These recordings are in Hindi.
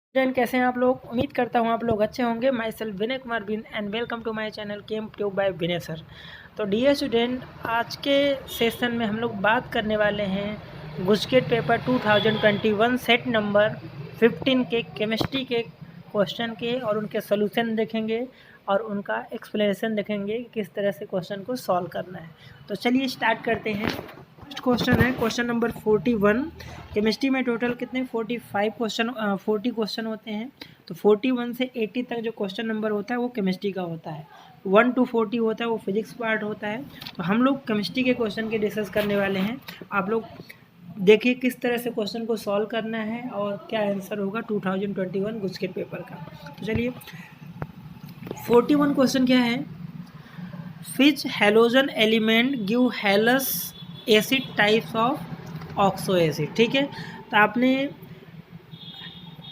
स्टूडेंट कैसे हैं आप लोग। उम्मीद करता हूँ आप लोग अच्छे होंगे। माई सेल्फ विनय कुमार बिन and welcome to my channel chem tube by Vinay sir. तो डियर स्टूडेंट, आज के सेशन में हम लोग बात करने वाले हैं गुजकेट पेपर 2021 सेट नंबर 15 के केमिस्ट्री के क्वेश्चन के और उनके सोल्यूशन देखेंगे और उनका एक्सप्लेनेशन देखेंगे कि किस तरह से क्वेश्चन को सॉल्व करना है। तो चलिए स्टार्ट करते हैं। फर्स्ट क्वेश्चन है क्वेश्चन नंबर 41। केमिस्ट्री में टोटल कितने 40 क्वेश्चन होते हैं। तो 41 से 80 तक जो क्वेश्चन नंबर होता है वो केमिस्ट्री का होता है। 1 to 40 होता है वो फिजिक्स पार्ट होता है। तो हम लोग केमिस्ट्री के क्वेश्चन के डिस्कस करने वाले हैं। आप लोग देखिए किस तरह से क्वेश्चन को सॉल्व करना है और क्या आंसर होगा 2021 गुजकेट पेपर का। तो चलिए 41 क्वेश्चन क्या है। Which halogen element give halous acid types of oxo acid. ठीक है, तो आपने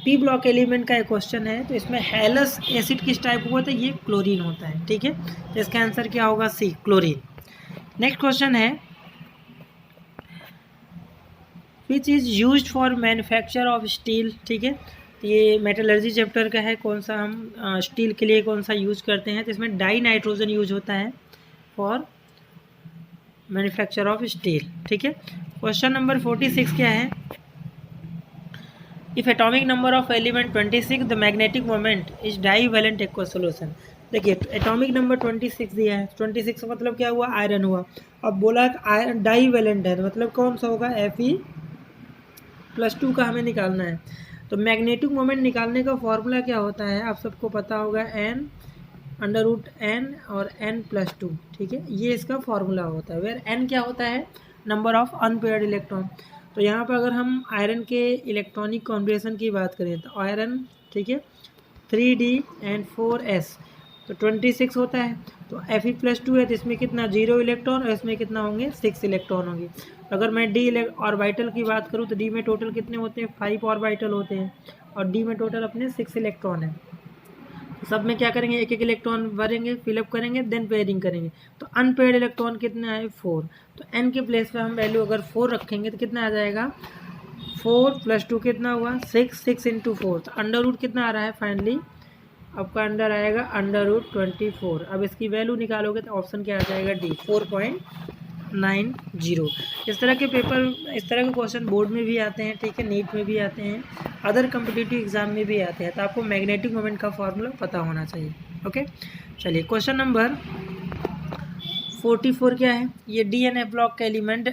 पी ब्लॉक एलिमेंट का एक क्वेश्चन है। तो इसमें हेलस एसिड किस टाइप का होता है, ये क्लोरीन होता है। ठीक है, तो इसका आंसर क्या होगा, सी क्लोरीन। नेक्स्ट क्वेश्चन है which is used for manufacture of steel. ठीक है, तो ये मेटलर्जी चैप्टर का है। कौन सा हम स्टील के लिए कौन सा यूज करते हैं, तो इसमें डाई नाइट्रोजन यूज होता है फॉर मैन्युफैक्चर ऑफ स्टील। ठीक है, क्वेश्चन नंबर 46 क्या है। If atomic number of element 26 the magnetic moment is divalent aqua solution. देखिए एटॉमिक नंबर 26 दिया है। 26 का मतलब क्या हुआ, आयरन हुआ। अब बोला आयरन डाईवैलेंट है तो मतलब कौन सा होगा, Fe+2 का हमें निकालना है। तो मैग्नेटिक मोमेंट निकालने का फॉर्मूला क्या होता है, आप सबको पता होगा, n और n+2। ठीक है, ये इसका फॉर्मूला होता है। वेयर n क्या होता है, नंबर ऑफ अनपेयर्ड इलेक्ट्रॉन। तो यहाँ पर अगर हम आयरन के इलेक्ट्रॉनिक कॉन्बिनेशन की बात करें तो आयरन, ठीक है, 3D एंड 4s, तो 26 होता है। तो Fe+2 है तो इसमें कितना 0 इलेक्ट्रॉन और इसमें कितना होंगे 6 इलेक्ट्रॉन होंगे। अगर मैं डी ऑर्बिटल की बात करूँ तो डी में टोटल कितने होते हैं, 5 ऑर्बिटल होते हैं और डी में टोटल अपने 6 इलेक्ट्रॉन है। सब में क्या करेंगे, एक एक इलेक्ट्रॉन भरेंगे, फिलअप करेंगे, देन पेयरिंग करेंगे। तो अनपेयर्ड इलेक्ट्रॉन कितना है 4। तो n के प्लेस पे हम वैल्यू अगर 4 रखेंगे तो कितना आ जाएगा, 4+2 कितना हुआ 6, 6 × 4। तो अंडर रूट कितना आ रहा है फाइनली, आपका अंडर आएगा √24। अब इसकी वैल्यू निकालोगे तो ऑप्शन क्या आ जाएगा, डी 4.90। इस तरह के पेपर, इस तरह के क्वेश्चन बोर्ड में भी आते हैं। ठीक है, नीट में भी आते हैं, अदर कम्पिटिटिव एग्जाम में भी आते हैं। तो आपको मैग्नेटिक मोमेंट का फॉर्मूला पता होना चाहिए। ओके, चलिए क्वेश्चन नंबर 44 क्या है। ये डीएनए ब्लॉक का एलिमेंट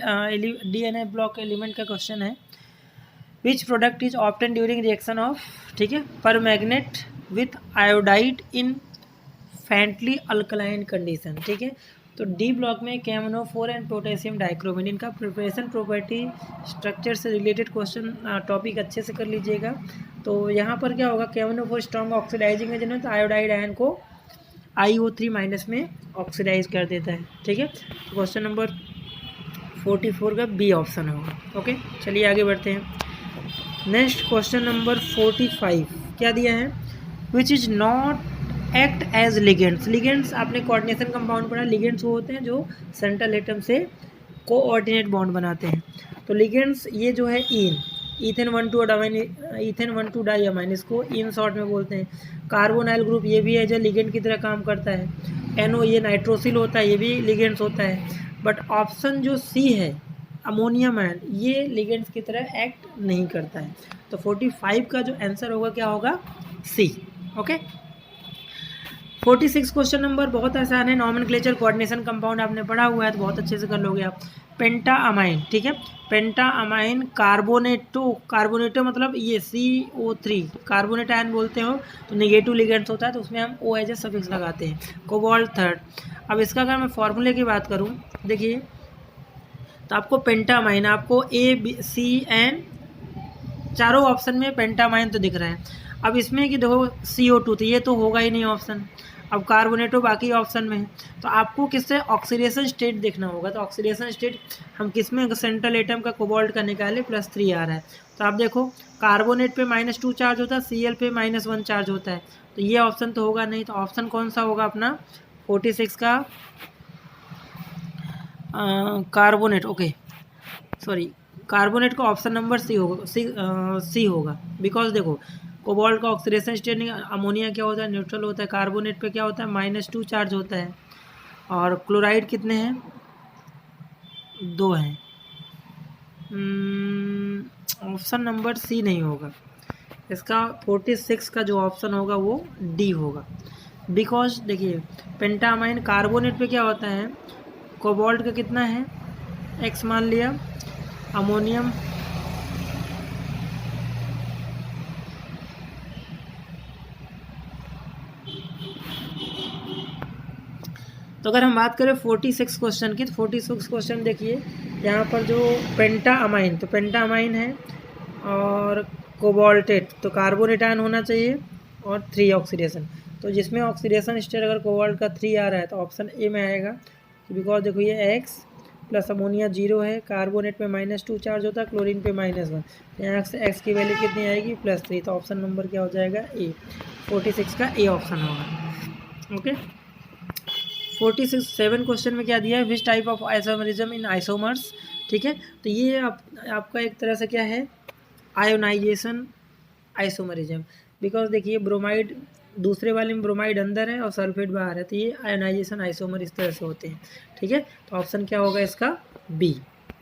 का क्वेश्चन है। Which product is obtain during reaction of, ठीक है, पर magnet with iodide in faintly alkaline condition. ठीक है, तो डी ब्लॉक में KMnO4 एंड पोटेशियम डाइक्रोमेट, इनका प्रिपरेशन प्रॉपर्टी स्ट्रक्चर से रिलेटेड क्वेश्चन टॉपिक अच्छे से कर लीजिएगा। तो यहाँ पर क्या होगा, KMnO4 स्ट्रॉन्ग ऑक्सीडाइजिंग एजेंट है, तो आयोडाइड आयन को IO3- में ऑक्सीडाइज कर देता है। ठीक है, क्वेश्चन नंबर 44 का बी ऑप्शन होगा। ओके, चलिए आगे बढ़ते हैं। नेक्स्ट क्वेश्चन नंबर 45 क्या दिया है, which is not act as ligands. Ligands आपने कोऑर्डिनेशन कंपाउंड पढ़ा, लिगेंड्स वो होते हैं जो सेंट्रल एटम से कोऑर्डिनेट बॉन्ड बनाते हैं। तो लिगेंड्स ये जो है ईथेन 1,2 डाइअमाइन, इसको इन शॉर्ट में बोलते हैं। कार्बोनाइल ग्रुप ये भी है जो लिगेंड की तरह काम करता है। NO ये नाइट्रोसिल होता है, ये भी लिगेंड्स होता है। बट ऑप्शन जो सी है अमोनियम आयन, ये लिगेंड्स की तरह एक्ट नहीं करता है। तो 45 का जो आंसर होगा क्या होगा, सी। ओके, 46 क्वेश्चन नंबर बहुत आसान है। नॉमेनक्लेचर कोऑर्डिनेशन कंपाउंड आपने पढ़ा हुआ है तो बहुत अच्छे से कर लोगे आप। पेंटा अमाइन, ठीक है, पेंटा अमाइन कार्बोनेटो मतलब ये CO3 कार्बोनेट आयन बोलते हो, तो नेगेटिव लिगेंड्स होता है तो उसमें हम O एज ए सफिक्स लगाते हैं। कोबाल्ट 3। अब इसका अगर मैं फॉर्मूले की बात करूँ, देखिए तो आपको पेंटा अमाइन, आपको A, B, C, N चारों ऑप्शन में पेंटामाइन तो दिख रहा है। अब इसमें कि देखो CO2 तो ये तो होगा ही नहीं ऑप्शन। अब कार्बोनेटो बाकी ऑप्शन में है, तो आपको किससे ऑक्सीडेशन स्टेट देखना होगा। तो ऑक्सीडेशन स्टेट हम किस में, सेंट्रल एटम का कोबाल्ट का निकाले, +3 आ रहा है। तो आप देखो कार्बोनेट पे -2 चार्ज होता है, Cl पे -1 चार्ज होता है, तो ये ऑप्शन तो होगा नहीं। तो ऑप्शन कौन सा होगा अपना 46 का, कार्बोनेट। ओके सॉरी, कार्बोनेट का ऑप्शन नंबर सी होगा, सी होगा। बिकॉज देखो कोबाल्ट का ऑक्सीडेशन स्टेट नहीं, अमोनिया क्या होता है, न्यूट्रल होता है। कार्बोनेट पे क्या होता है, -2 चार्ज होता है। और क्लोराइड कितने हैं, 2 हैं। ऑप्शन नंबर सी नहीं होगा इसका, 46 का जो ऑप्शन होगा वो डी होगा। बिकॉज देखिए पेंटामाइन कार्बोनेट पे क्या होता है, कोबाल्ट का कितना है, x मान लिया, अमोनियम तो अगर हम बात करें 46 क्वेश्चन की, तो 46 क्वेश्चन देखिए यहाँ पर जो पेंटामाइन, तो पेंटामाइन है, और कोबाल्टेट तो कार्बोनेट आयन होना चाहिए, और 3 ऑक्सीडेशन। तो जिसमें ऑक्सीडेशन स्टेट अगर कोबाल्ट का 3 आ रहा है तो ऑप्शन ए में आएगा, बिकॉज देखो ये x प्लस अमोनिया 0 है, कार्बोनेट पे -2 चार्ज होता है, क्लोरीन पे -1, तो यहाँ से x की वैल्यू कितनी आएगी, +3। तो ऑप्शन नंबर क्या हो जाएगा, ए। 46 का ए ऑप्शन होगा। ओके 47 क्वेश्चन में क्या दिया है, विच type of isomerism in isomers. ठीक है, तो ये आपका एक तरह से क्या है, आयोनाइजेशन आइसोमरिज्म। बिकॉज देखिए ब्रोमाइड दूसरे वाले में ब्रोमाइड अंदर है और सल्फेट बाहर है, तो ये आयोनाइजेशन आइसोमर इस तरह से होते हैं। ठीक है, तो ऑप्शन क्या होगा इसका, बी।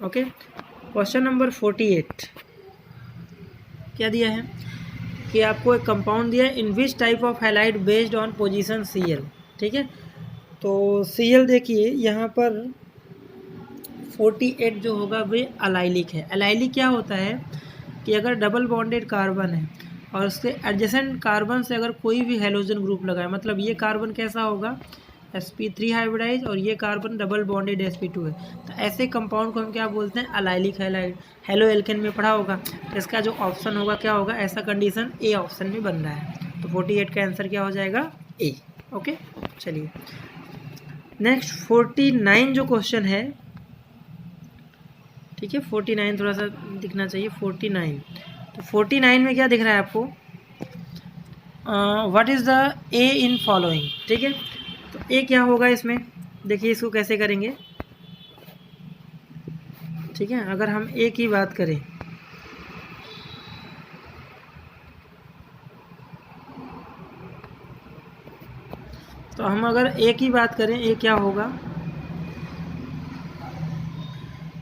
ओके क्वेश्चन नंबर 48 क्या दिया है कि आपको एक कंपाउंड दिया है, in which type of halide based on position Cl। ठीक है, तो Cl देखिए यहाँ पर 48 जो होगा वे अलाइलिक है। अलाइलिक क्या होता है कि अगर डबल बॉन्डेड कार्बन है और उसके एडजेसेंट कार्बन से अगर कोई भी हेलोजन ग्रुप लगाए, मतलब ये कार्बन कैसा होगा, sp3 हाइब्रिडाइज, और ये कार्बन डबल बॉन्डेड sp2 है, तो ऐसे कंपाउंड को हम क्या बोलते हैं, अलाइलिक हैलाइड। हेलो एल्केन में पढ़ा होगा, तो इसका जो ऑप्शन होगा क्या होगा, ऐसा कंडीशन ए ऑप्शन में बन रहा है, तो 48 का आंसर क्या हो जाएगा, ए। ओके चलिए नेक्स्ट 49 जो क्वेश्चन है, ठीक है 49 थोड़ा सा दिखना चाहिए, 49। तो 49 में क्या दिख रहा है आपको, what is the A in following. ठीक है, तो ए क्या होगा इसमें, देखिए इसको कैसे करेंगे। ठीक है, अगर हम ए की बात करें, तो हम अगर ए की बात करें, ए क्या होगा,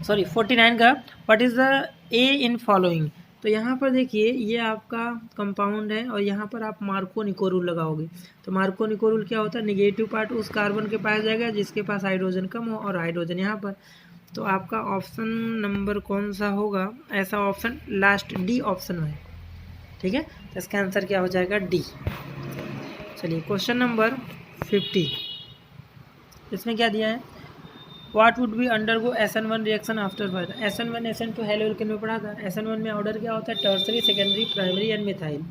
सॉरी 49 का, what is the A in following. तो यहाँ पर देखिए ये आपका कंपाउंड है और यहाँ पर आप मार्को निको रूल लगाओगे, तो मार्को निको रूल क्या होता है, निगेटिव पार्ट उस कार्बन के पास जाएगा जिसके पास हाइड्रोजन कम हो और हाइड्रोजन यहाँ पर। तो आपका ऑप्शन नंबर कौन सा होगा, ऐसा ऑप्शन लास्ट डी ऑप्शन में। ठीक है, तो इसका आंसर क्या हो जाएगा, डी। चलिए क्वेश्चन नंबर 50, इसमें क्या दिया है, what would be undergo SN1 reaction after further. SN1 SN2 halo alkane में पढ़ा था। SN1 में ऑर्डर क्या होता है, tertiary, secondary, primary and methyl.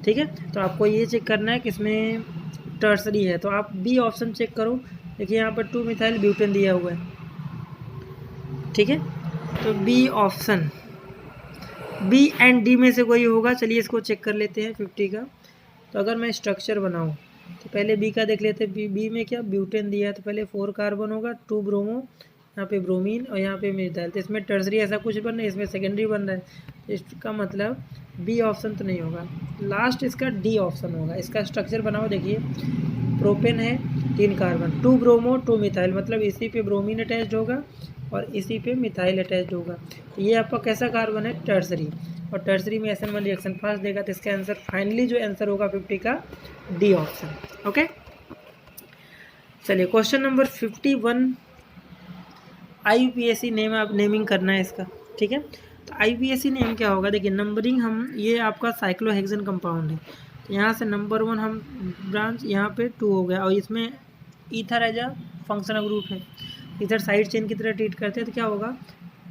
ठीक है, तो आपको ये चेक करना है किसमें टर्सरी है, तो आप बी ऑप्शन चेक करो। देखिए यहाँ पर 2 मिथाइल ब्यूटेन दिया हुआ है। ठीक है, तो B option, B and D में से कोई होगा। चलिए इसको चेक कर लेते हैं 50 का। तो अगर मैं स्ट्रक्चर बनाऊँ तो पहले बी का देख लेते हैं। बी में क्या ब्यूटेन दिया है, तो पहले 4 कार्बन होगा, 2 ब्रोमो, यहाँ पे ब्रोमीन और यहाँ पे मिथाइल, तो इसमें टर्सरी ऐसा कुछ बन रहा है, इसमें सेकेंडरी बन रहा है, तो इसका मतलब बी ऑप्शन तो नहीं होगा, लास्ट इसका डी ऑप्शन होगा। इसका स्ट्रक्चर बनाओ, देखिए प्रोपेन है 3 कार्बन, 2 ब्रोमो 2 मिथाइल, मतलब इसी पे ब्रोमीन अटैच्ड होगा और इसी पे मिथाइल अटैच्ड होगा। तो ये आपका कैसा कार्बन है, टर्सरी, और टर्सरी में SN1 रिएक्शन फास्ट देगा, तो इसका आंसर फाइनली जो आंसर होगा 50 का डी ऑप्शन। ओके चलिए क्वेश्चन नंबर 51, IUPAC नेम, आप नेमिंग करना है इसका। ठीक है, तो IUPAC नेम क्या होगा, देखिए नंबरिंग हम, ये आपका साइक्लोहेक्सेन कंपाउंड है, तो यहाँ से नंबर 1 हम ब्रांच यहाँ पे 2 हो गया, और इसमें ether as a functional group है, इधर साइड चेन की तरह ट्रीट करते हैं, तो क्या होगा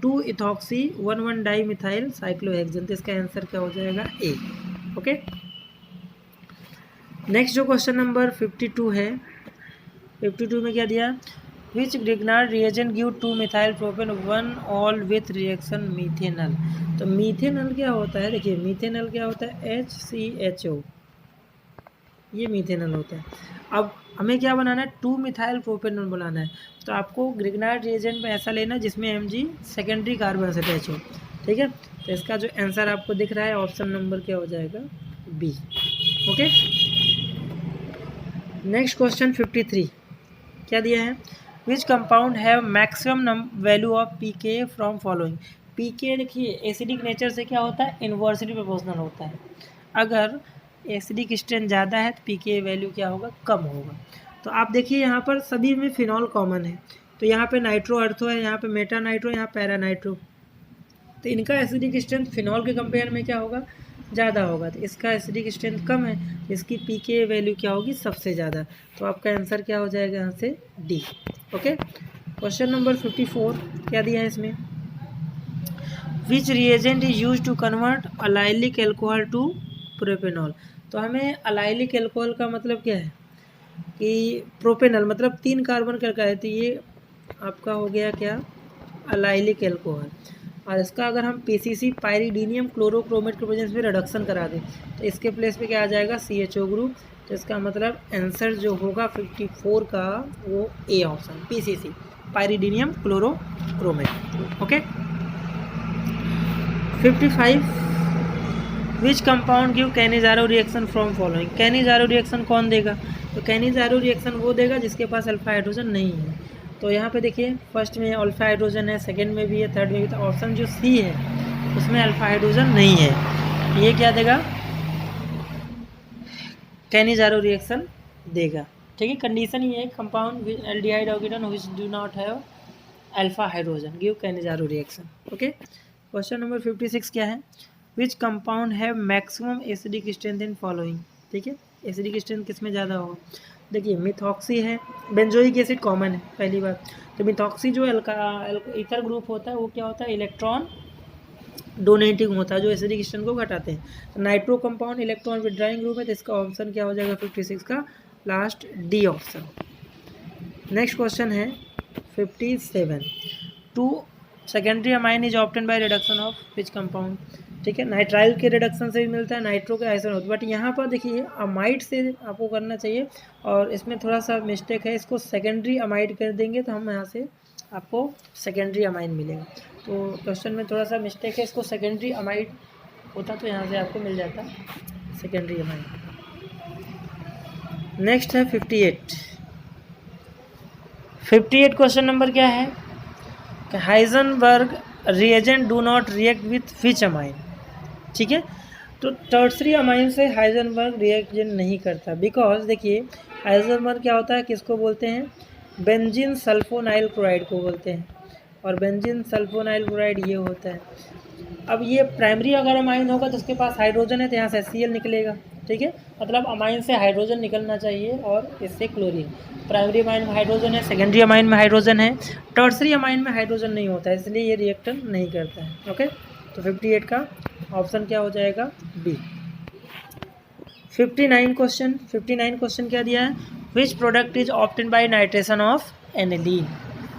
2 इथॉक्सी 1 डाई मिथाइल साइक्लोहेक्सेन, तो इसका आंसर क्या हो जाएगा, ए। ओके नेक्स्ट जो क्वेश्चन नंबर 52 है, 52 में क्या दिया, which Grignard reagent give 2 methyl propane 1 ol with reaction methanal. तो मीथेनल क्या होता है, देखिए मीथेनल क्या होता है, HCHO, ये मीथेनल होता है। अब हमें क्या बनाना है, 2 मिथाइल प्रोपेनॉल बनाना है, तो आपको ग्रिग्नार्ड रिएजेंट में ऐसा लेना जिसमें Mg सेकेंडरी कार्बन से अटैच हो। ठीक है, तो इसका जो आंसर आपको दिख रहा है ऑप्शन नंबर क्या हो जाएगा, बी। ओके, नेक्स्ट क्वेश्चन 53 क्या दिया है, which compound have maximum value of pK from following. PK देखिए एसिडिक नेचर से क्या होता है, इन्वर्सली प्रोपोर्शनल होता है। अगर एसिडिक स्ट्रेंथ ज़्यादा है तो पीके वैल्यू क्या होगा, कम होगा। तो आप देखिए यहाँ पर सभी में फिनॉल कॉमन है, तो यहाँ पे नाइट्रो अर्थो है, यहाँ पे मेटा नाइट्रो, यहाँ पैरा नाइट्रो, तो इनका एसिडिक स्ट्रेंथ फिनॉल के कंपेयर में क्या होगा, ज़्यादा होगा। तो इसका एसिडिक स्ट्रेंथ कम है, इसकी पीके वैल्यू क्या होगी, सबसे ज़्यादा। तो आपका आंसर क्या हो जाएगा यहाँ से, डी। ओके, क्वेश्चन नंबर 54 क्या दिया है इसमें, which reagent is use to convert allylic alcohol to propanol. तो हमें अलाइलिक एल्कोहल का मतलब क्या है कि प्रोपेनॉल मतलब 3 कार्बन का है, तो ये आपका हो गया क्या, अलाइलिक एल्कोहल। और इसका अगर हम पीसीसी पायरिडीनियम क्लोरोक्रोमेट के प्रेजेंस में रिडक्शन करा दें तो इसके प्लेस पे क्या आ जाएगा, CHO ग्रुप। तो इसका मतलब आंसर जो होगा 54 का वो A option, PCC pyridinium chlorochromate. Okay, 55 which compound give Cannizzaro reaction from following. Cannizzaro reaction कौन देगा, तो कैनिजारो रिएक्शन वो देगा जिसके पास अल्फा हाइड्रोजन नहीं है। तो यहाँ पे देखिए फर्स्ट में अल्फा हाइड्रोजन है, सेकंड में भी है, थर्ड में भी। तो ऑप्शन जो सी है उसमें अल्फा हाइड्रोजन नहीं है, ये क्या देगा, कैनिजारो रिएक्शन देगा। ठीक है, कंडीशन ये है, compound aldehyde oxygen which do not have alpha hydrogen give Cannizzaro reaction. Okay, question number 56 क्या है, which compound have maximum acidic strength in following. ठीक है, एसिडिक स्ट्रेंथ किस में ज़्यादा होगा, देखिए मिथॉक्सी है, बेंजोइक एसिड कॉमन है पहली बात। तो मिथॉक्सी जो ईथर ग्रुप होता है वो क्या होता है, इलेक्ट्रॉन डोनेटिंग होता है, जो एसिडिक स्ट्रेंथ को घटाते हैं। तो nitro compound electron withdrawing group है, तो इसका ऑप्शन क्या हो जाएगा 56 का last D option. Next question है 57, two secondary amine is obtain by reduction of which compound. ठीक है, नाइट्राइल के रिडक्शन से भी मिलता है, नाइट्रो के आइसोन होता है, बट यहाँ पर देखिए अमाइड से आपको करना चाहिए और इसमें थोड़ा सा मिस्टेक है, इसको सेकेंडरी अमाइड कर देंगे तो हम यहाँ से आपको सेकेंडरी अमाइन मिलेगा। तो क्वेश्चन में थोड़ा सा मिस्टेक है, इसको सेकेंडरी अमाइड होता तो यहाँ से आपको मिल जाता सेकेंडरी अमाइड। नेक्स्ट है 58 क्वेश्चन नंबर क्या है, Heisenberg reagent do not react with which amine. ठीक है, तो टर्सरी अमाइन से हाइजेनबर्ग रिएक्शन नहीं करता, बिकॉज देखिए हाइजेनबर्ग क्या होता है, किसको बोलते हैं, बेंजीन सल्फोनाइल क्लोराइड को बोलते हैं, और बेंजीन सल्फोनाइल क्लोराइड ये होता है। अब ये प्राइमरी अगर अमाइन होगा तो उसके पास हाइड्रोजन है तो यहाँ से HCl निकलेगा। ठीक है, मतलब अमाइन से हाइड्रोजन निकलना चाहिए और इससे क्लोरीन। प्राइमरी अमाइन में हाइड्रोजन है, सेकेंडरी अमाइन में हाइड्रोजन है, टर्सरी अमाइन में हाइड्रोजन नहीं होता है, इसलिए ये रिएक्शन नहीं करता है। ओके, तो 58 का ऑप्शन क्या हो जाएगा, बी। 59 क्वेश्चन क्या दिया है, which product is obtain bye nitration of aniline.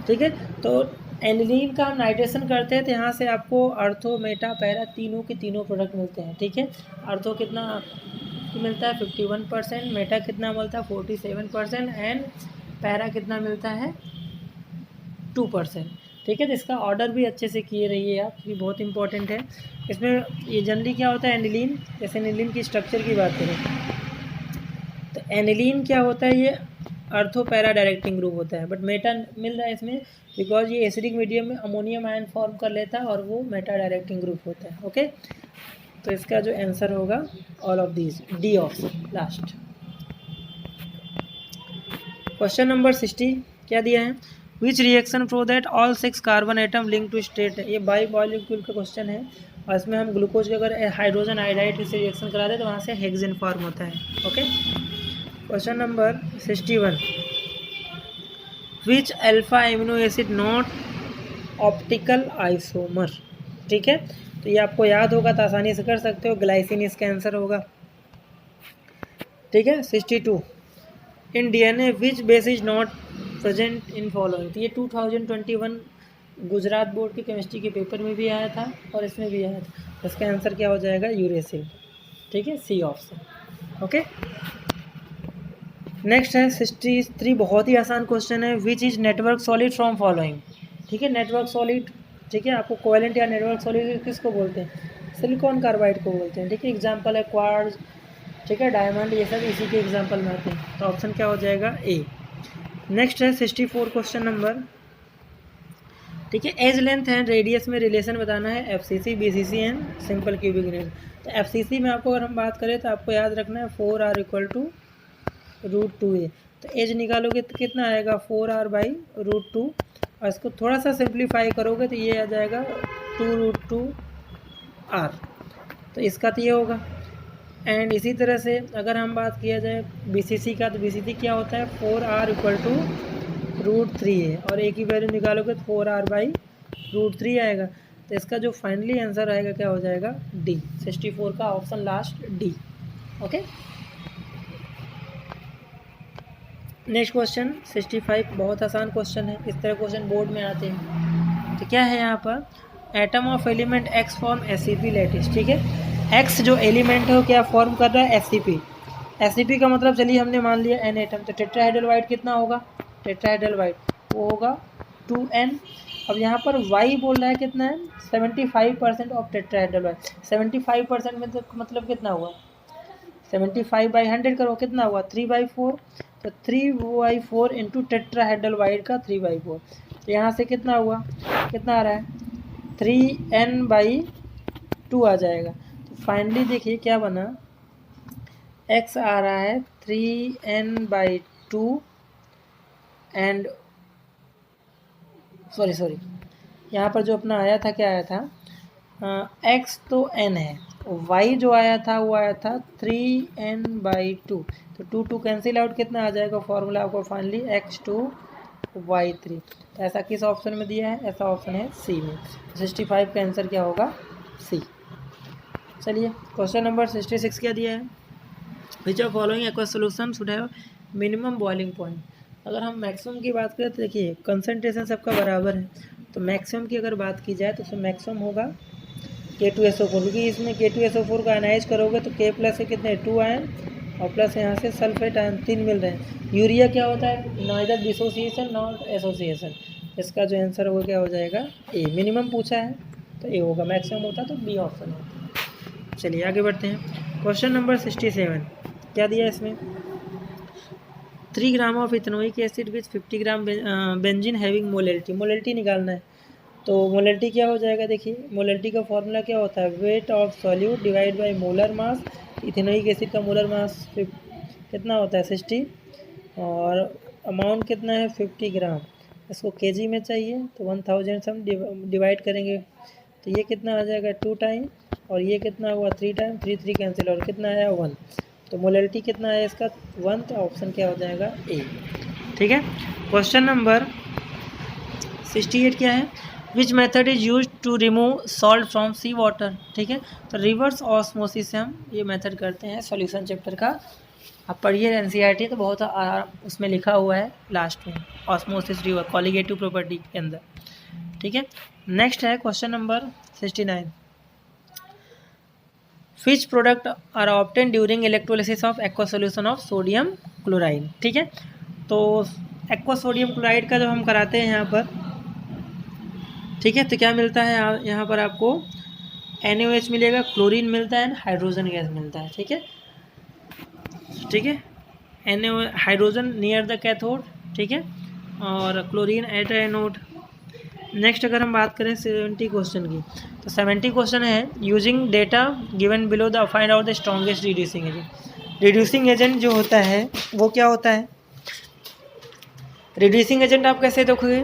ठीक है, तो एनिलीन का हम नाइट्रेशन करते हैं तो यहाँ से आपको अर्थो मेटा पैरा तीनों के तीनों प्रोडक्ट मिलते हैं। ठीक है, अर्थो कितना मिलता है 51%, मेटा कितना मिलता है 47% एंड पैरा कितना मिलता है 2%। ठीक है, तो इसका ऑर्डर भी अच्छे से किए रहिए आप, ये बहुत इंपॉर्टेंट है। इसमें ये जनरली क्या होता है, एनिलीन, जैसे एनिलीन की स्ट्रक्चर की बात करें तो एनिलीन क्या होता है, ये अर्थो पैरा डायरेक्टिंग ग्रुप होता है, बट मेटा मिल रहा है इसमें बिकॉज ये एसिडिक मीडियम में अमोनियम आयन फॉर्म कर लेता है और वो मेटा डायरेक्टिंग ग्रुप होता है। ओके, तो इसका जो आंसर होगा all of these, D option last. Question number 60 क्या दिया है, which reaction prove that all 6 carbon atom link to state है। ये बाई मॉलिक्यूल का क्वेश्चन है और इसमें हम ग्लूकोज के अगर हाइड्रोजन आयोडाइड से रिएक्शन करा दे तो वहाँ से हेक्सेन फॉर्म होता है। Okay, question number 61, which alpha amino acid not optical isomer. ठीक है, तो ये आपको याद होगा तो आसानी से कर सकते हो, ग्लाइसिन इसका आंसर होगा। ठीक है, 62, in DNA which base is not present in following. तो ये 2021 गुजरात बोर्ड के केमिस्ट्री के पेपर में भी आया था और इसमें भी आया था, इसका आंसर क्या हो जाएगा, यूरेसिल। ठीक है, सी ऑप्शन। ओके, नेक्स्ट है 63, बहुत ही आसान क्वेश्चन है, which is network solid from following. ठीक है, नेटवर्क सॉलिड, ठीक है, आपको कोवेलेंट या नेटवर्क सॉलिड किसको बोलते हैं, सिलिकॉन कार्बाइड को बोलते हैं। ठीक है, एग्जांपल है क्वार्ट्ज, ठीक है, डायमंड ये सब इसी के एग्जांपल में आते हैं। तो ऑप्शन क्या हो जाएगा ए। नेक्स्ट है 64 क्वेश्चन नंबर, ठीक है। एज लेंथ एंड रेडियस में रिलेशन बताना है FCC, BCC and simple cubic grade. तो एफसीसी में आपको अगर हम बात करें तो आपको याद रखना है 4r = √2a। तो एज निकालोगे तो कितना आएगा 4r/√2, और इसको थोड़ा सा सिंप्लीफाई करोगे तो ये आ जाएगा 2√2r। तो इसका तो ये होगा। एंड इसी तरह से अगर हम बात किया जाए बीसीसी का, तो बीसीसी क्या होता है 4r = √3a, और ए की वैल्यू निकालोगे तो 4r/√3 आएगा। तो इसका जो फाइनली आंसर आएगा क्या हो जाएगा डी, 64 का option last D. Okay, next question 65, बहुत आसान क्वेश्चन है, इस तरह क्वेश्चन बोर्ड में आते हैं। तो क्या है यहाँ पर, atom of element x form SCP lattice, ठीक है। एक्स जो एलिमेंट है वो क्या फॉर्म कर रहा है SCP। SCP का मतलब चलिए हमने मान लिया n एटम, तो टेट्राहेड्रल वाइट कितना होगा, टेट्राहेड्रल वाइट वो होगा 2n। अब यहाँ पर y बोल रहा है कितना है 75% ऑफ टेट्राहेड्रल वाइट। 75% में तो मतलब कितना हुआ 75/100 करो, कितना हुआ 3/4। तो 3/4 इंटू टेट्राहेड्रल वाइट का 3/4। तो यहाँ से कितना हुआ, कितना आ रहा है 3n/2 आ जाएगा। तो फाइनली देखिए क्या बना, x आ रहा है 3n/2 एंड सॉरी यहाँ पर जो अपना आया था क्या आया था, x तो n है, y जो आया था वो आया था 3n/2। तो 2 कैंसिल आउट, कितना आ जाएगा फॉर्मूला आपको फाइनली x2y3। तो ऐसा किस ऑप्शन में दिया है, ऐसा ऑप्शन है सी में। 65 का आंसर क्या होगा सी। चलिए क्वेश्चन नंबर 66 क्या दिया है, which of following aqua solution should have minimum boiling point. अगर हम मैक्सिमम की बात करें तो देखिए कंसनट्रेशन सबका बराबर है, तो मैक्सिमम की अगर बात की जाए तो उसमें मैक्सिमम होगा K2SO4, क्योंकि इसमें K2SO4 का आयनाइज करोगे तो K प्लस से कितने 2 आयन और प्लस यहाँ से सल्फेट आयन 3 मिल रहे हैं। यूरिया क्या होता है नाइदर डिसोसिएशन नॉट एसोसिएशन। इसका जो आंसर होगा क्या हो जाएगा ए। मिनिमम पूछा है तो ए होगा, मैक्सिमम होता तो बी ऑप्शन होता। चलिए आगे बढ़ते हैं। क्वेश्चन नंबर 67 क्या दिया है इसमें, 3 gram of ethanoic acid with 50 gram benzene having molality. Molality निकालना है, तो मोलैलिटी क्या हो जाएगा, देखिए मोलैलिटी का फॉर्मूला क्या होता है weight of solute divide by molar mass. Ethanoic acid का मोलर मास कितना होता है 60, और अमाउंट कितना है 50 ग्राम। इसको केजी में चाहिए तो 1000 से हम डिवाइड करेंगे, तो ये कितना आ जाएगा 2 टाइम, और ये कितना हुआ 3 टाइम, 3 कैंसिल, और कितना आया 1। तो मोलैलिटी कितना है इसका 1, तो ऑप्शन क्या हो जाएगा ए। ठीक है, क्वेश्चन नंबर 68 क्या है, which method is use to remove salt from sea water. ठीक है, तो रिवर्स ऑस्मोसिस से हम ये मेथड करते हैं। सॉल्यूशन चैप्टर का आप पढ़िए NCERT, तो बहुत उसमें लिखा हुआ है लास्ट में ऑस्मोसिस रिवर्स कॉलिगेटिव प्रॉपर्टी के अंदर। ठीक है, नेक्स्ट है question number 69, which product are obtained during electrolysis of aqua solution of sodium chloride। ठीक है, तो एक्वा सोडियम क्लोराइड का जब हम कराते हैं यहाँ पर, ठीक है, तो क्या मिलता है यहाँ पर आपको NaOH मिलेगा, क्लोरीन मिलता है, हाइड्रोजन गैस मिलता है। ठीक है, ठीक है, हाइड्रोजन नियर द कैथोड, ठीक है, और क्लोरीन एट एनोड। नेक्स्ट अगर हम बात करें 70 क्वेश्चन की, तो 70 क्वेश्चन है using data given below the find out the strongest reducing agent. Reducing agent जो होता है वो क्या होता है, रिड्यूसिंग एजेंट आप कैसे देखोगे,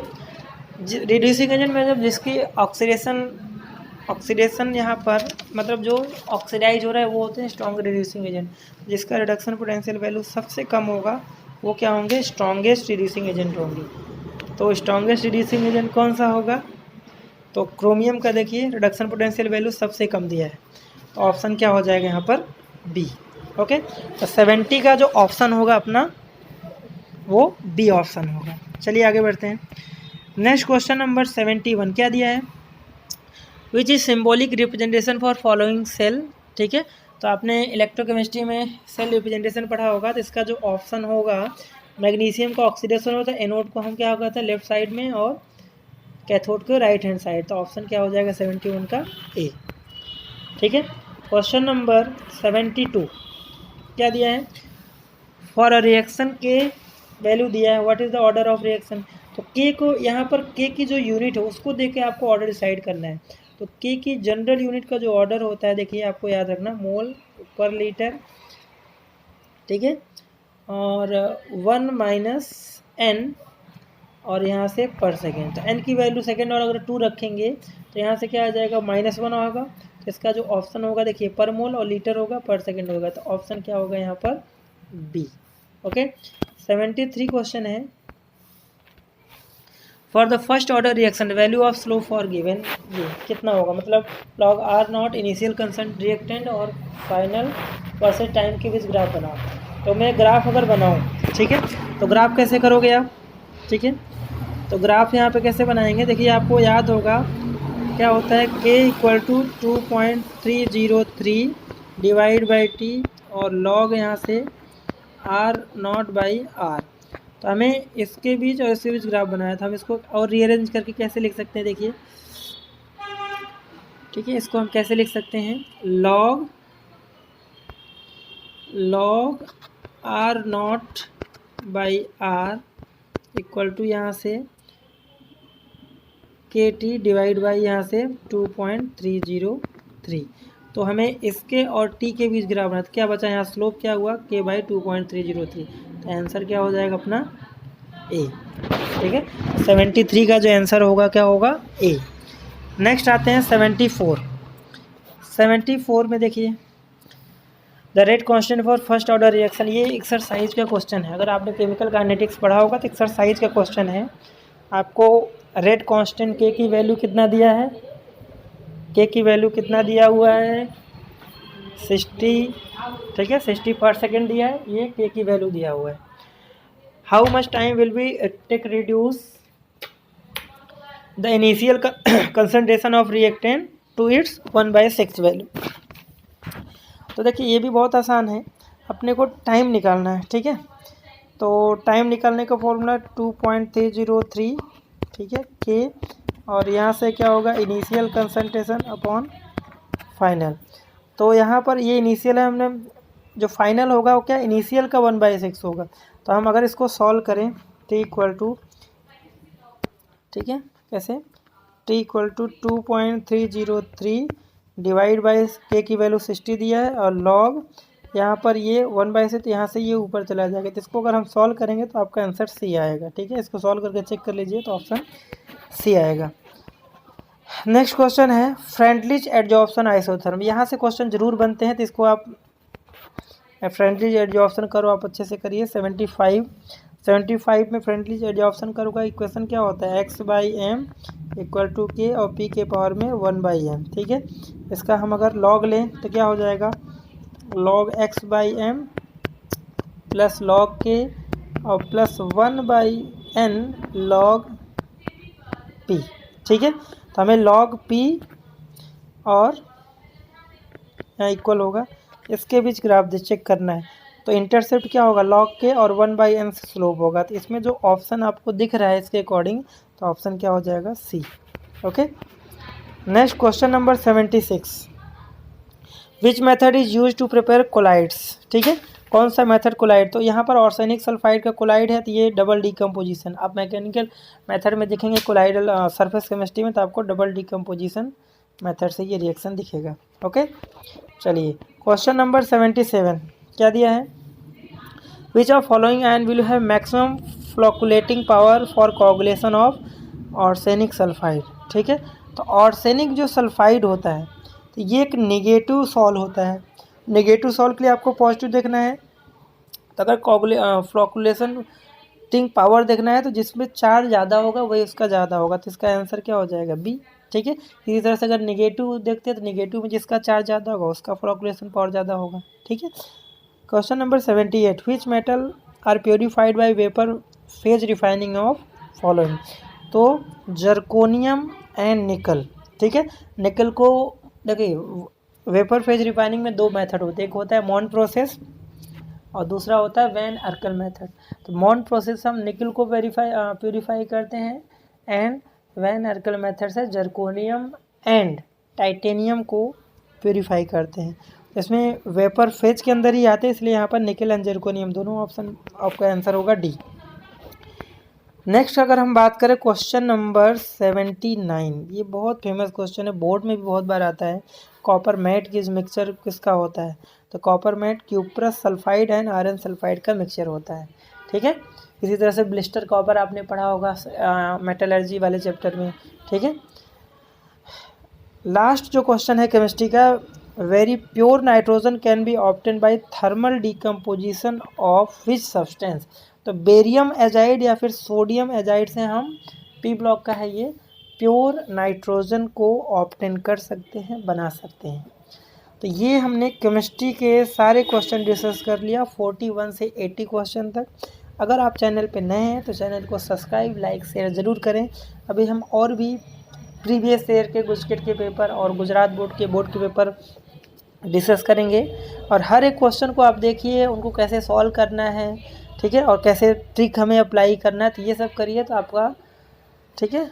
रिड्यूसिंग एजेंट मतलब जिसकी ऑक्सीडेशन यहाँ पर मतलब जो ऑक्सीडाइज हो रहा है वो होते हैं स्ट्रॉन्ग रिड्यूसिंग एजेंट। जिसका रिडक्शन पोटेंशियल वैल्यू सबसे कम होगा वो क्या होंगे, स्ट्रॉन्गेस्ट रिड्यूसिंग एजेंट होंगे। तो स्ट्रॉन्गेस्ट रिड्यूसिंग एजेंट कौन सा होगा, तो क्रोमियम का देखिए रिडक्शन पोटेंशियल वैल्यू सबसे कम दिया है, तो ऑप्शन क्या हो जाएगा यहाँ पर बी। ओके, तो 70 का जो ऑप्शन होगा अपना वो बी ऑप्शन होगा। चलिए आगे बढ़ते हैं। नेक्स्ट क्वेश्चन नंबर 71 क्या दिया है, which is symbolic representation for following cell. ठीक है, तो आपने इलेक्ट्रोकेमिस्ट्री में सेल रिप्रेजेंटेशन पढ़ा होगा, तो इसका जो ऑप्शन होगा मैग्नीशियम का ऑक्सीडेशन होता है, एनोड को हम क्या होगा था लेफ्ट साइड में और कैथोड को राइट हैंड साइड, तो ऑप्शन क्या हो जाएगा 71 का ए। ठीक है, क्वेश्चन नंबर 72 क्या दिया है, फॉर अ रिएक्शन के वैल्यू दिया है, what is the order of reaction. तो के को यहाँ पर के की जो यूनिट है उसको देख के आपको ऑर्डर डिसाइड करना है। तो के की जनरल यूनिट का जो ऑर्डर होता है, देखिए आपको याद रखना, मोल पर लीटर, ठीक है, और 1 माइनस एन, और यहाँ से पर सेकेंड। तो एन की वैल्यू सेकेंड और अगर 2 रखेंगे तो यहाँ से क्या आ जाएगा, -1 होगा। तो इसका जो ऑप्शन होगा देखिए पर मोल और लीटर होगा, पर सेकेंड होगा, तो ऑप्शन क्या होगा यहाँ पर, बी। ओके, 73 क्वेश्चन है। For the first order reaction value of slope for given, ये कितना होगा, मतलब log R not initial consent reactant और फाइनल वर्सेस टाइम के बीच ग्राफ बनाओ। तो मैं ग्राफ अगर बनाऊँ, ठीक है, तो ग्राफ कैसे करोगे आप, ठीक है, तो ग्राफ यहाँ पे कैसे बनाएंगे, देखिए आपको याद होगा क्या होता है, k equal to 2.303 divide by T और लॉग यहाँ से आर नॉट बाई आर। तो हमें इसके बीच और इसके बीच ग्राफ बनाया था, हम इसको और रीअरेंज करके कैसे लिख सकते हैं, देखिए, ठीक है, इसको हम कैसे लिख सकते हैं, log R naught by R equal to यहाँ से के टी डिवाइड बाई यहाँ से 2.303। तो हमें इसके और टी के बीच ग्राफ बनाया, तो क्या बचा यहाँ, स्लोप क्या हुआ, के बाई 2.303। तो आंसर क्या हो जाएगा अपना, ए। ठीक है, 73 का जो आंसर होगा क्या होगा, ए। नेक्स्ट आते हैं 74। 74 में देखिए, the rate constant for first order reaction, ये एक्सरसाइज का क्वेश्चन है। अगर आपने केमिकल काइनेटिक्स पढ़ा होगा तो एक्सरसाइज का क्वेश्चन है। आपको रेट कांस्टेंट के की वैल्यू कितना दिया है, के की वैल्यू कितना दिया हुआ है, 60, ठीक है, 60 पर सेकेंड दिया है, ये के की वैल्यू दिया हुआ है। How much time will be take reduce the initial concentration of reactant to its 1/6 value. तो देखिए ये भी बहुत आसान है, अपने को टाइम निकालना है, ठीक है। तो टाइम निकालने का फॉर्मूला 2.303, ठीक है, के, और यहाँ से क्या होगा, इनिशियल कंसंट्रेशन अपॉन फाइनल। तो यहाँ पर ये इनिशियल है, हमने जो फाइनल होगा वो क्या, इनिशियल का 1/6 होगा। तो हम अगर इसको सॉल्व करें, टी इक्वल टू, ठीक है, कैसे, T equal to 2.303 divide by k की वैल्यू 60 दिया है, और लॉग यहाँ पर ये 1/6, तो यहाँ से ये ऊपर चला जाएगा। तो इसको अगर हम सॉल्व करेंगे तो आपका आंसर सी आएगा, ठीक है। इसको सॉल्व करके चेक कर लीजिए तो ऑप्शन सी आएगा। नेक्स्ट क्वेश्चन है फ्रेंडलिज एडजॉर्प्शन आइसोथर्म। यहाँ से क्वेश्चन जरूर बनते हैं, तो इसको आप फ्रेंडलिज एडजॉर्प्शन करो, आप अच्छे से करिए। 75 में फ्रेंडलिज एडजॉर्प्शन करो का इक्वेशन क्या होता है, x/m इक्वल टू के और p के पावर में 1/m, ठीक है। इसका हम अगर लॉग लें तो क्या हो जाएगा, log x/m plus log k और प्लस 1/n log p, ठीक है। तो हमें log p और यहाँ इक्वल होगा, इसके बीच ग्राफ चेक करना है। तो इंटरसेप्ट क्या होगा, log k और 1/n से स्लोप होगा। तो इसमें जो ऑप्शन आपको दिख रहा है इसके अकॉर्डिंग, तो ऑप्शन क्या हो जाएगा, C. Okay, next question number 76, which method is use to prepare colloids, ठीक है, कौन सा मेथड कोलाइड। तो यहाँ पर ऑर्सेनिक सल्फाइड का कोलाइड है, तो ये डबल डिकम्पोजिशन। आप मैकेनिकल मेथड में देखेंगे कोलाइडल सरफेस केमिस्ट्री में, तो आपको डबल डिकम्पोजिशन मेथड से ये रिएक्शन दिखेगा। ओके, चलिए क्वेश्चन नंबर 77 क्या दिया है, which of following and will have maximum फ्लोकुलेटिंग power for coagulation of arsenic sulphide, ठीक है। तो ऑर्सेनिक जो सल्फाइड होता है, तो ये एक नेगेटिव सॉल होता है। नेगेटिव सॉल के लिए आपको पॉजिटिव देखना है। तो अगर फ्लोकुलेशन टिंग पावर देखना है, तो जिसमें चार्ज ज़्यादा होगा वही उसका ज़्यादा होगा। तो इसका आंसर क्या हो जाएगा, बी, ठीक है। इसी तरह से अगर नेगेटिव देखते हैं तो नेगेटिव में जिसका चार्ज ज़्यादा होगा उसका फ्लोकुलेशन पावर ज़्यादा होगा, ठीक है। Question number 78, which metal are purified by vapour phase refining of following. तो जर्कोनियम एंड निकल, ठीक है। निकल को देखिए वेपर फेज रिफाइनिंग में 2 मेथड होते हैं, एक होता है मॉन्ट प्रोसेस और दूसरा होता है वैन अर्कल मेथड। तो मॉन्ट प्रोसेस हम निकल को प्योरीफाई करते हैं, एंड वैन अर्कल मेथड से जर्कोनियम एंड टाइटेनियम को प्योरीफाई करते हैं। इसमें वेपर फेज के अंदर ही आते हैं, इसलिए यहाँ पर निकेल एंड जिरकोनियम दोनों ऑप्शन आपका आंसर होगा डी। नेक्स्ट अगर हम बात करें क्वेश्चन नंबर 79, ये बहुत फेमस क्वेश्चन है, बोर्ड में भी बहुत बार आता है। कॉपर मैट की मिक्सचर किसका होता है? तो copper matte cuprous sulphide and iron sulphide का मिक्सचर होता है। ठीक है, इसी तरह से ब्लिस्टर कॉपर आपने पढ़ा होगा मेटलर्जी वाले चैप्टर में। ठीक है, लास्ट जो क्वेश्चन है केमिस्ट्री का, very pure nitrogen can be obtain by thermal decomposition of which substance? तो बेरियम एजाइड या फिर सोडियम एजाइड से हम, पी ब्लॉक का है ये, प्योर नाइट्रोजन को ऑब्टेन कर सकते हैं, बना सकते हैं। तो ये हमने केमिस्ट्री के सारे क्वेश्चन डिस्कस कर लिया, 41 से 80 क्वेश्चन तक। अगर आप चैनल पे नए हैं तो चैनल को सब्सक्राइब, लाइक, शेयर ज़रूर करें। अभी हम और भी प्रीवियस ईयर के गुजकेट के पेपर और गुजरात बोर्ड के पेपर डिस्कस करेंगे, और हर एक क्वेश्चन को आप देखिए, उनको कैसे सॉल्व करना है, ठीक है, और कैसे ट्रिक हमें अप्लाई करना है। तो ये सब करिए तो आपका, ठीक है,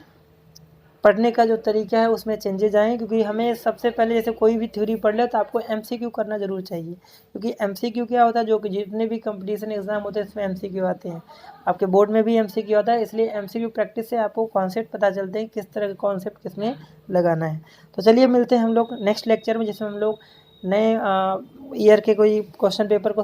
पढ़ने का जो तरीका है उसमें चेंजेज आए, क्योंकि हमें सबसे पहले जैसे कोई भी थ्योरी पढ़ ले तो आपको एमसीक्यू करना जरूर चाहिए, क्योंकि एमसीक्यू क्या होता है, जो कि जितने भी कंपटीशन एग्जाम होते हैं इसमें एमसीक्यू आते हैं, आपके बोर्ड में भी एमसीक्यू आता है। इसलिए एमसीक्यू प्रैक्टिस से आपको कॉन्सेप्ट पता चलते हैं, किस तरह के कॉन्सेप्ट किसमें लगाना है। तो चलिए मिलते हैं हम लोग नेक्स्ट लेक्चर में, जिसमें हम लोग नए ईयर के कोई क्वेश्चन पेपर को